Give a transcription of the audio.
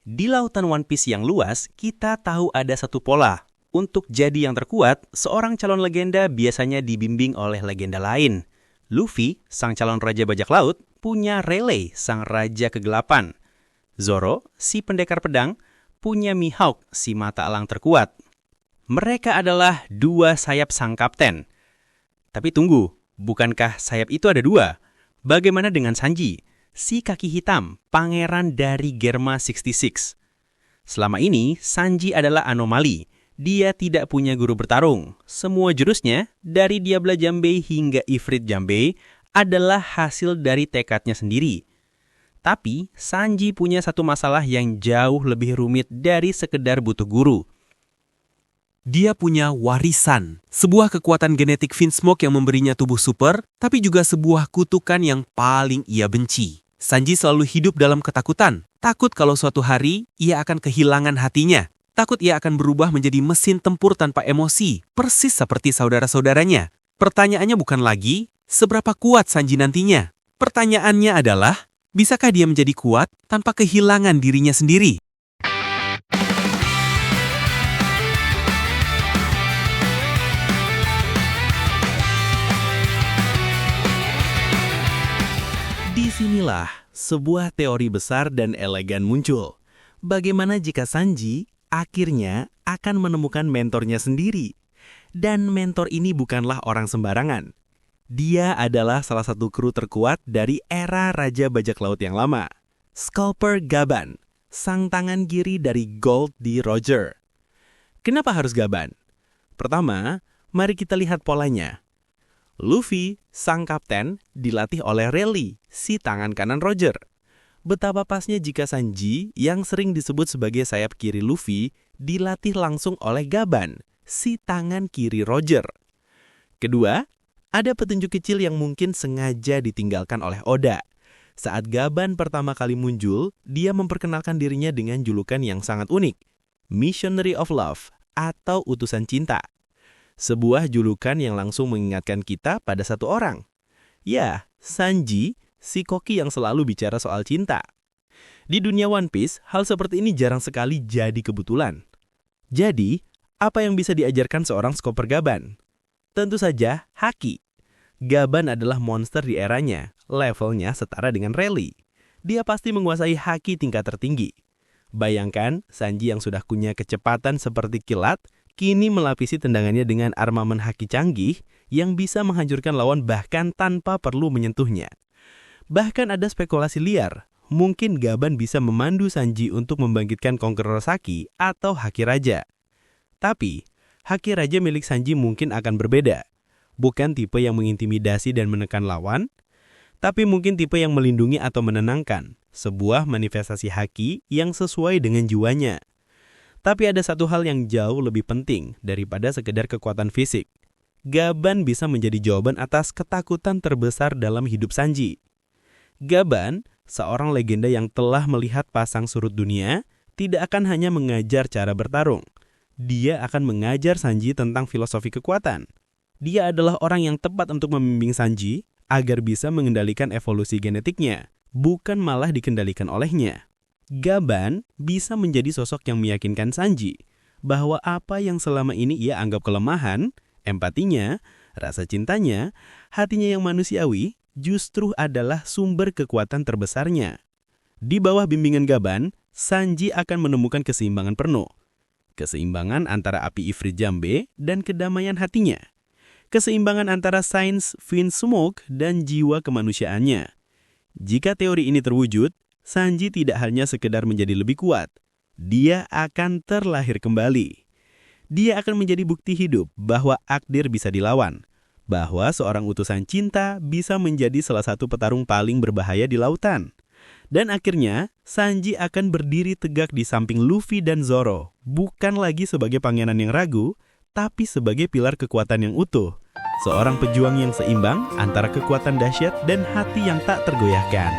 Di lautan One Piece yang luas, kita tahu ada satu pola. Untuk jadi yang terkuat, seorang calon legenda biasanya dibimbing oleh legenda lain. Luffy, sang calon raja bajak laut, punya Rayleigh, sang raja kegelapan. Zoro, si pendekar pedang, punya Mihawk, si mata elang terkuat. Mereka adalah dua sayap sang kapten. Tapi tunggu, bukankah sayap itu ada dua? Bagaimana dengan Sanji, si kaki hitam, pangeran dari Germa 66? Selama ini, Sanji adalah anomali. Dia tidak punya guru bertarung. Semua jurusnya, dari Diabla Jambei hingga Ifrit Jambei, adalah hasil dari tekadnya sendiri. Tapi, Sanji punya satu masalah yang jauh lebih rumit dari sekedar butuh guru. Dia punya warisan, sebuah kekuatan genetik Vinsmoke yang memberinya tubuh super, tapi juga sebuah kutukan yang paling ia benci. Sanji selalu hidup dalam ketakutan, takut kalau suatu hari ia akan kehilangan hatinya. Takut ia akan berubah menjadi mesin tempur tanpa emosi, persis seperti saudara-saudaranya. Pertanyaannya bukan lagi, seberapa kuat Sanji nantinya? Pertanyaannya adalah, bisakah dia menjadi kuat tanpa kehilangan dirinya sendiri? Disinilah sebuah teori besar dan elegan muncul. Bagaimana jika Sanji akhirnya akan menemukan mentornya sendiri? Dan mentor ini bukanlah orang sembarangan. Dia adalah salah satu kru terkuat dari era Raja Bajak Laut yang lama. Sculper Gaban, sang tangan kiri dari Gold D. Roger. Kenapa harus Gaban? Pertama, mari kita lihat polanya. Luffy, sang kapten, dilatih oleh Rayleigh, si tangan kanan Roger. Betapa pasnya jika Sanji, yang sering disebut sebagai sayap kiri Luffy, dilatih langsung oleh Gaban, si tangan kiri Roger. Kedua, ada petunjuk kecil yang mungkin sengaja ditinggalkan oleh Oda. Saat Gaban pertama kali muncul, dia memperkenalkan dirinya dengan julukan yang sangat unik, Missionary of Love, atau utusan cinta. Sebuah julukan yang langsung mengingatkan kita pada satu orang. Ya, Sanji, si koki yang selalu bicara soal cinta. Di dunia One Piece, hal seperti ini jarang sekali jadi kebetulan. Jadi, apa yang bisa diajarkan seorang Sculper Gaban? Tentu saja, haki. Gaban adalah monster di eranya, levelnya setara dengan Rayleigh. Dia pasti menguasai haki tingkat tertinggi. Bayangkan, Sanji yang sudah punya kecepatan seperti kilat, kini melapisi tendangannya dengan armamen haki canggih yang bisa menghancurkan lawan bahkan tanpa perlu menyentuhnya. Bahkan ada spekulasi liar, mungkin Gaban bisa memandu Sanji untuk membangkitkan Conqueror Haki atau Haki Raja. Tapi, Haki Raja milik Sanji mungkin akan berbeda. Bukan tipe yang mengintimidasi dan menekan lawan, tapi mungkin tipe yang melindungi atau menenangkan, sebuah manifestasi haki yang sesuai dengan jiwanya. Tapi ada satu hal yang jauh lebih penting daripada sekedar kekuatan fisik. Gaban bisa menjadi jawaban atas ketakutan terbesar dalam hidup Sanji. Gaban, seorang legenda yang telah melihat pasang surut dunia, tidak akan hanya mengajar cara bertarung. Dia akan mengajar Sanji tentang filosofi kekuatan. Dia adalah orang yang tepat untuk membimbing Sanji agar bisa mengendalikan evolusi genetiknya, bukan malah dikendalikan olehnya. Gaban bisa menjadi sosok yang meyakinkan Sanji bahwa apa yang selama ini ia anggap kelemahan, empatinya, rasa cintanya, hatinya yang manusiawi, justru adalah sumber kekuatan terbesarnya. Di bawah bimbingan Gaban, Sanji akan menemukan keseimbangan penuh. Keseimbangan antara api Ifrit Jambei dan kedamaian hatinya. Keseimbangan antara sains Vinsmoke dan jiwa kemanusiaannya. Jika teori ini terwujud, Sanji tidak hanya sekedar menjadi lebih kuat. Dia akan terlahir kembali. Dia akan menjadi bukti hidup bahwa takdir bisa dilawan. Bahwa seorang utusan cinta bisa menjadi salah satu petarung paling berbahaya di lautan. Dan akhirnya, Sanji akan berdiri tegak di samping Luffy dan Zoro. Bukan lagi sebagai pangeran yang ragu, tapi sebagai pilar kekuatan yang utuh. Seorang pejuang yang seimbang antara kekuatan dahsyat dan hati yang tak tergoyahkan.